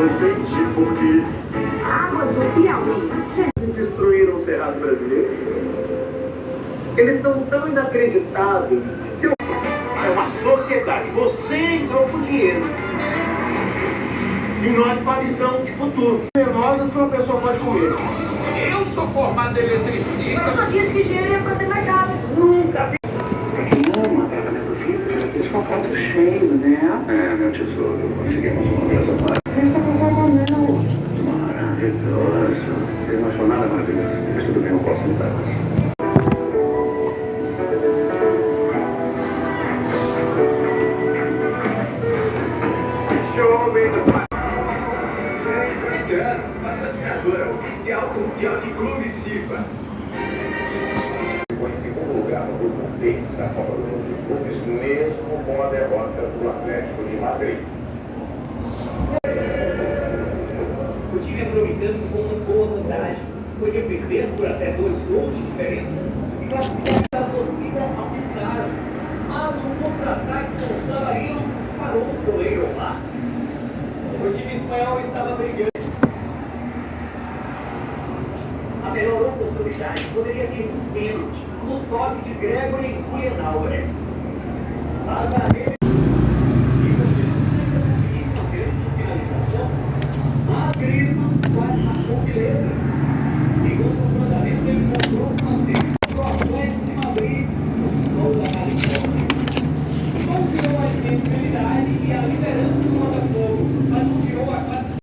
entendi por quê. Águas do Piauí. Destruíram o Cerrado brasileiro. Eles são tão inacreditáveis que se eu... É uma sociedade. Você entrou por dinheiro. E nós com a visão de futuro. venenosas que uma pessoa pode comer. Eu sou formado eletricista. Eu só disse que engenheiro é pra ser mais rápido. Nunca vi. Não, tratamento físico, aqueles contratos cheios, né? É, meu tesouro, conseguimos uma mesa maravilhoso. Eu não achou nada maravilhoso. Mas tudo bem, eu posso mudar. Show me the fun. Patrocinadora oficial do Mundial de Clubes FIFA. Ficou em segundo lugar no grupo B da Copa do Mundo de Clubes, mesmo com a derrota do Atlético de Madrid. O time aproveitando com uma boa vantagem. Podia perder por até 2 gols de diferença. Se classificar da torcida aumentaram. Mas um contra-ataque com o Savarino parou o goleiro lá. O time espanhol estava brigando. A melhor oportunidade poderia ter um pênalti no toque de Gregory Guianaures. A